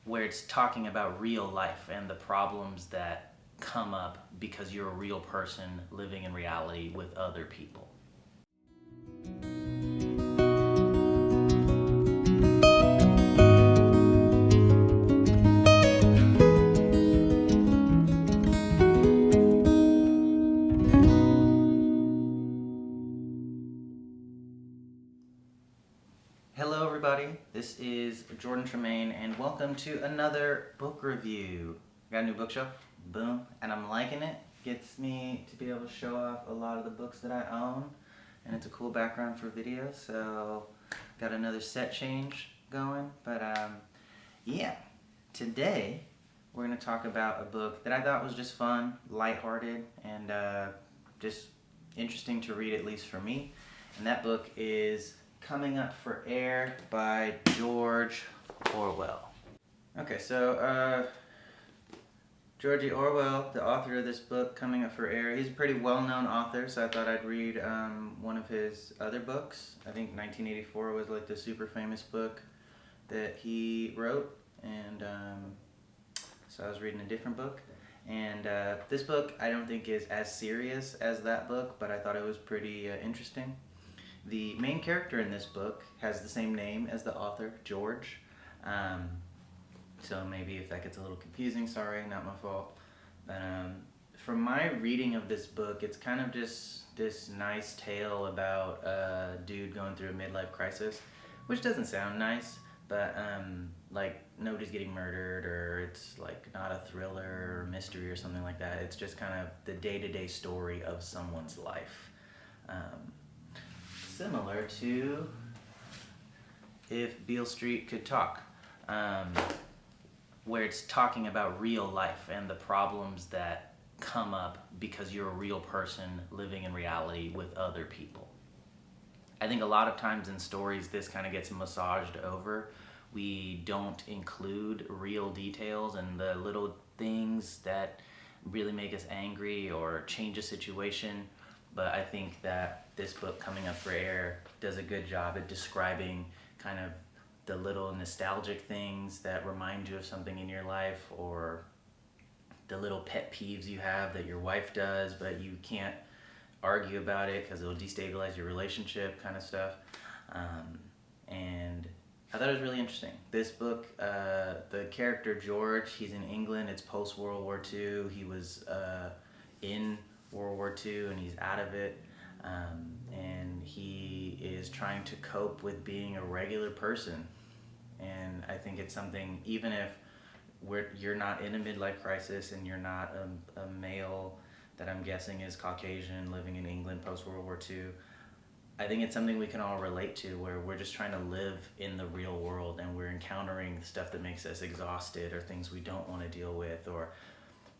where it's talking about real life and the problems that come up because you're a real person living in reality with other people. Hello everybody, this is Jordan Tremaine and welcome to another book review. Got a new bookshelf, boom, and I'm liking it. Gets me to be able to show off a lot of the books that I own, and it's a cool background for video, so got another set change going. But yeah, today we're going to talk about a book that I thought was just fun, lighthearted, and just interesting to read, at least for me. And that book is Coming Up for Air by George Orwell. Okay, so George Orwell, the author of this book, Coming Up for Air, he's a pretty well-known author, so I thought I'd read one of his other books. I think 1984 was like the super famous book that he wrote, and so I was reading a different book. And this book I don't think is as serious as that book, but I thought it was pretty interesting. The main character in this book has the same name as the author, George. So maybe if that gets a little confusing, sorry, not my fault. But from my reading of this book, it's kind of just this nice tale about a dude going through a midlife crisis, which doesn't sound nice, but like nobody's getting murdered, or it's like not a thriller or mystery or something like that. It's just kind of the day-to-day story of someone's life. Similar to If Beale Street Could Talk, where it's talking about real life and the problems that come up because you're a real person living in reality with other people. I think a lot of times in stories this kind of gets massaged over. We don't include real details and the little things that really make us angry or change a situation. But I think that this book, Coming Up for Air, does a good job at describing kind of the little nostalgic things that remind you of something in your life, or the little pet peeves you have that your wife does, but you can't argue about it because it'll destabilize your relationship, kind of stuff. And I thought it was really interesting. This book, the character George, he's in England. It's post-World War II. He was in World War II and he's out of it, and he is trying to cope with being a regular person. And I think it's something, even if you're not in a midlife crisis and you're not a male that I'm guessing is Caucasian living in England post-World War II, I think it's something we can all relate to, where we're just trying to live in the real world and we're encountering stuff that makes us exhausted, or things we don't want to deal with, or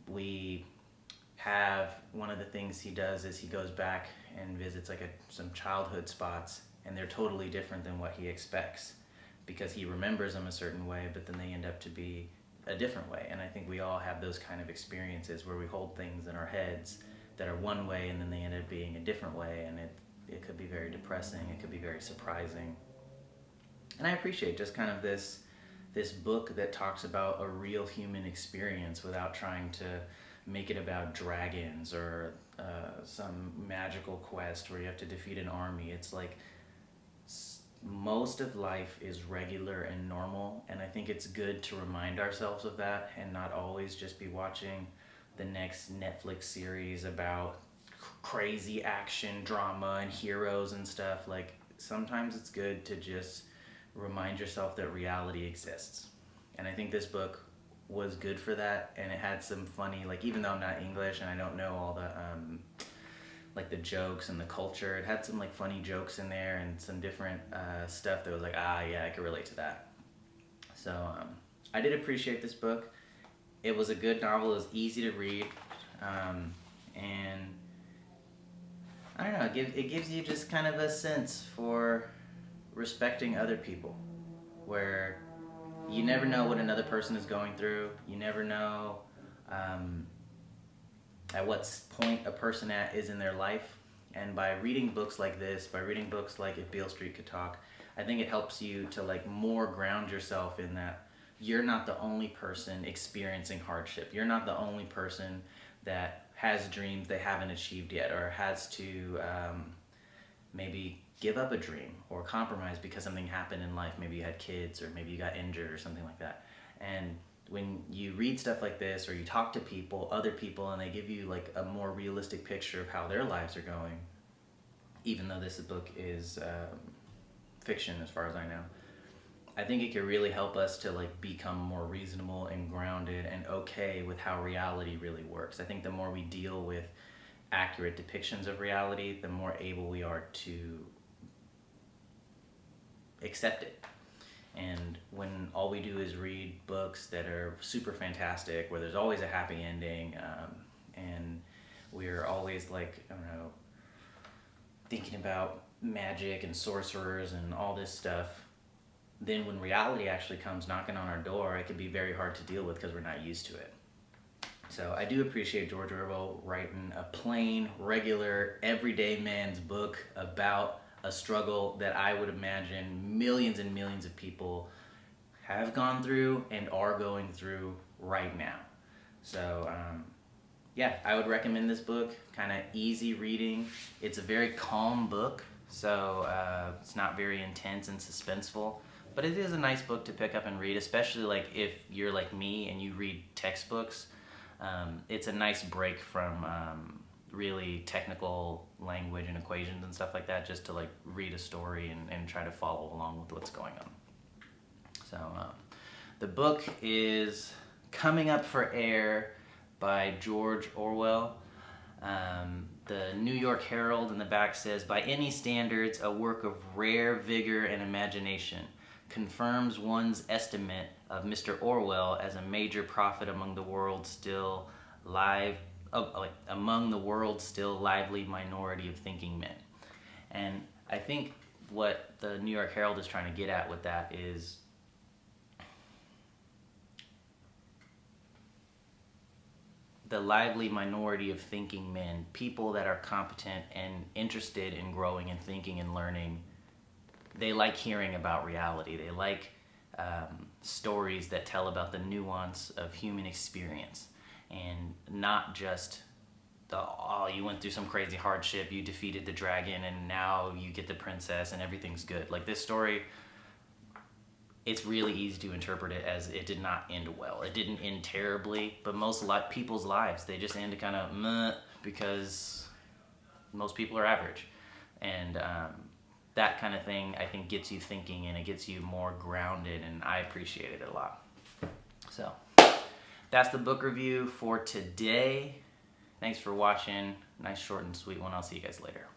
we have, one of the things he does is he goes back and visits like some childhood spots, and they're totally different than what he expects, because he remembers them a certain way, but then they end up to be a different way. And I think we all have those kind of experiences where we hold things in our heads that are one way and then they end up being a different way, and it could be very depressing, it could be very surprising. And I appreciate just kind of this book that talks about a real human experience without trying to make it about dragons or some magical quest where you have to defeat an army. It's like most of life is regular and normal, and I think it's good to remind ourselves of that and not always just be watching the next Netflix series about crazy action drama and heroes and stuff. Like, sometimes it's good to just remind yourself that reality exists. And I think this book was good for that, and it had some funny, like, even though I'm not English and I don't know all the like the jokes and the culture, it had some like funny jokes in there and some different stuff that was like, yeah, I could relate to that. So I did appreciate this book. It was a good novel. It was easy to read, and I don't know, it gives you just kind of a sense for respecting other people, where you never know what another person is going through. You never know at what point a person is in their life. And by reading books like this, by reading books like If Beale Street Could Talk, I think it helps you to like more ground yourself in that you're not the only person experiencing hardship. You're not the only person that has dreams they haven't achieved yet, or has to maybe give up a dream or compromise because something happened in life. Maybe you had kids, or maybe you got injured or something like that. And when you read stuff like this, or you talk to people, other people, and they give you like a more realistic picture of how their lives are going, even though this book is fiction as far as I know, I think it could really help us to like become more reasonable and grounded and okay with how reality really works. I think the more we deal with accurate depictions of reality, the more able we are to accept it. And when all we do is read books that are super fantastic, where there's always a happy ending, and we're always like, I don't know, thinking about magic and sorcerers and all this stuff, then when reality actually comes knocking on our door, it can be very hard to deal with because we're not used to it. So I do appreciate George Orwell writing a plain, regular, everyday man's book about a struggle that I would imagine millions and millions of people have gone through and are going through right now. So yeah, I would recommend this book. Kind of easy reading. It's a very calm book, so it's not very intense and suspenseful. But it is a nice book to pick up and read, especially like if you're like me and you read textbooks. It's a nice break from really technical language and equations and stuff like that, just to like read a story and try to follow along with what's going on. So the book is Coming Up for Air by George Orwell. The New York Herald in the back says, by any standards, a work of rare vigor and imagination, confirms one's estimate of Mr. Orwell as a major prophet among the world's still lively minority of thinking men. And I think what the New York Herald is trying to get at with that is the lively minority of thinking men, people that are competent and interested in growing and thinking and learning. They like hearing about reality. They like stories that tell about the nuance of human experience, and not just you went through some crazy hardship, you defeated the dragon, and now you get the princess and everything's good. Like this story, it's really easy to interpret it as it did not end well. It didn't end terribly, but most people's lives, they just end kind of meh, because most people are average. And that kind of thing, I think, gets you thinking, and it gets you more grounded, and I appreciate it a lot. So that's the book review for today. Thanks for watching. Nice, short, and sweet one. I'll see you guys later.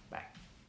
Bye.